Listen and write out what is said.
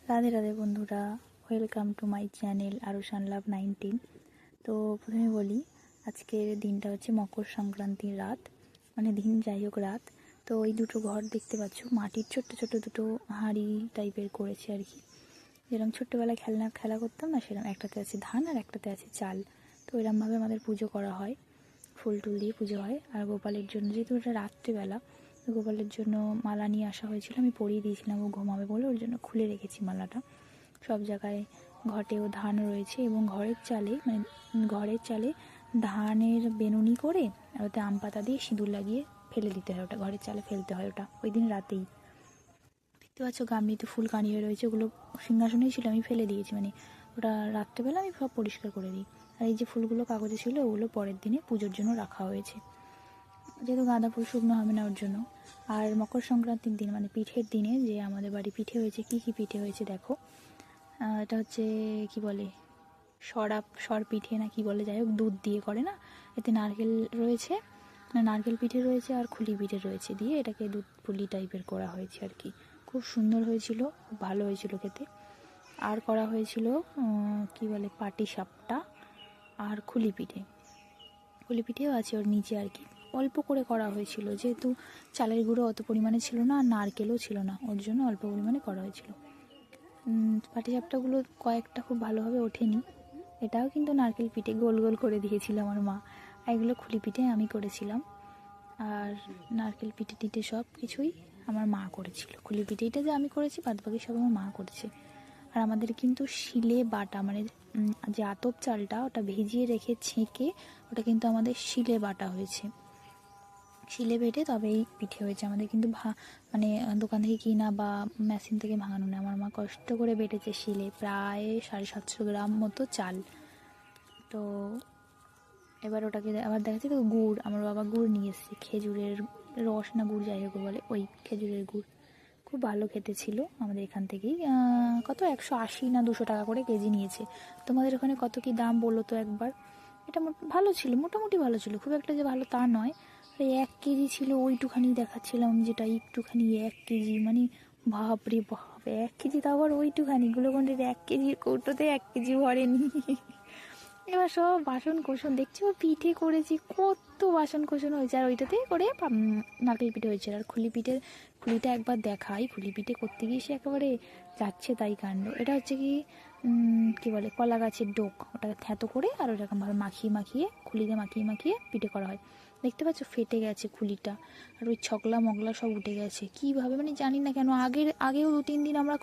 রাধে রাধে বন্ধুরা, welcome to my channel আরুশান লাভ 19। তো প্রথমে বলি, আজকের দিনটা হচ্ছে মকর সংক্রান্তির রাত, মানে দিন যাই হোক রাত। তো ওই দুটো ঘর দেখতে পাচ্ছ, মাটির ছোট্ট ছোট্ট দুটো হাঁড়ি টাইপের করেছে আর কি। যেরকম ছোট্টবেলায় খেলা করতাম না, সেরকম একটাতে আছে ধান আর একটাতে আছে চাল। তো এরমভাবে আমাদের পুজো করা হয়, ফুল টুল দিয়ে পুজো হয়। আর গোপালের জন্য, যেহেতু এটা রাত্রিবেলা, তো গোপালের জন্য মালা নিয়ে আসা হয়েছিল, আমি পরিয়ে দিয়েছিলাম ও ঘুমাবে বলে, ওর জন্য খুলে রেখেছি মালাটা। সব জায়গায় ঘটেও ধান রয়েছে এবং ঘরের চালে ধানের বেনুনি করে আর ওতে আম পাতা দিয়ে সিঁদুর লাগিয়ে ফেলে দিতে হয়, ওটা ঘরের চালে ফেলতে হয় ওটা ওই দিন রাতেই। দেখতে পাচ্ছ গামলিতে ফুল কাঁড়ি হয়ে রয়েছে, ওগুলো সিংহাসনেই ছিল, আমি ফেলে দিয়েছি, মানে ওটা রাত্রেবেলা আমি সব পরিষ্কার করে দিই। আর এই যে ফুলগুলো কাগজে ছিল, ওগুলো পরের দিনে পুজোর জন্য রাখা হয়েছে, যেহেতু গাঁদা ফুল শুকনো হবে না ওর জন্য। আর মকর সংক্রান্তির দিন, মানে পিঠের দিনে, যে আমাদের বাড়ি পিঠে হয়েছে, কি কি পিঠে হয়েছে দেখো। এটা হচ্ছে কি বলে, সর পিঠে না কি বলে, যাই হোক দুধ দিয়ে করে না, এতে নারকেল রয়েছে, না নারকেল পিঠে রয়েছে আর খুলি পিঠে রয়েছে, দিয়ে এটাকে দুধ পুলি টাইপের করা হয়েছে আর কি। খুব সুন্দর হয়েছিল, খুব ভালো হয়েছিল খেতে। আর করা হয়েছিল কি বলে, পাটি সাপটা আর খুলি পিঠেও আছে ওর নিচে আর কি। অল্প করে করা হয়েছিল, যেহেতু চালের গুঁড়ো অত পরিমাণে ছিল না আর নারকেলও ছিল না, ওর জন্য অল্প পরিমাণে করা হয়েছিল। পাটিসাপটাগুলো কয়েকটা খুব ভালোভাবে ওঠেনি। এটাও কিন্তু নারকেল পিঠে গোল গোল করে দিয়েছিল আমার মা। আর এগুলো খুলি পিঠে আমি করেছিলাম, আর নারকেল পিঠে টিঠে সব কিছুই আমার মা করেছিল। খুলি পিঠেটা যে আমি করেছি, বাদবাকি সব আমার মা করেছে। আর আমাদের কিন্তু শিলে বাটা, মানে যে আতপ চালটা ওটা ভিজিয়ে রেখে ছেঁকে ওটা কিন্তু আমাদের শিলে বাটা হয়েছে, শিলে বেটে তবেই পিঠে হয়েছে আমাদের, কিন্তু মানে দোকান থেকে কিনা বা মেশিন থেকে ভাঙানো না। আমার মা কষ্ট করে বেটেছে শিলে, প্রায় 750 গ্রাম মতো চাল। তো এবার ওটাকে আবার দেখাচ্ছি তো, গুড় আমার বাবা গুড় নিয়ে এসেছে, খেজুরের রস না গুড় যাই হোক বলে, ওই খেজুরের গুড়। খুব ভালো খেতে ছিল আমাদের এখান থেকেই। কত 180 না 200 টাকা করে কেজি নিয়েছে। তোমাদের ওখানে কত কি দাম বলো তো একবার। এটা ভালো ছিল, মোটামুটি ভালো ছিল, খুব একটা যে ভালো তা নয়। আর 1 কেজি ছিল, ওইটুখানি দেখাচ্ছিলাম যেটা একটুখানি 1 কেজি, মানে বাপরে বাপ, 1 কেজি, তাও আবার ওইটুখানি গ্লুকন্ডির 1 কেজির কৌটোতে 1 কেজি ভরেনি। এবার সব বাসন কোসন দেখছি, ও পিঠে করেছি, কত বাসন কোসন হয়েছে, আর ওইটাতেই করে নারকেল পিঠে হয়েছে। আর খুলিটা একবার দেখাই, খুলি পিঠে করতে গিয়ে সে একেবারে যাচ্ছে তাই কাণ্ড। এটা হচ্ছে কি কি বলে, কলা গাছের ডোক, ওটাকে থ্যাতো করে আর ওইরকমভাবে মাখিয়ে খুলিতে মাখিয়ে পিঠে করা হয়। দেখতে পাচ্ছ ফেটে গেছে খুলিটা, আর ওই ছকলা মগলা সব উঠে গেছে কীভাবে, মানে জানি না কেন। আগেও 2-3 দিন আমরা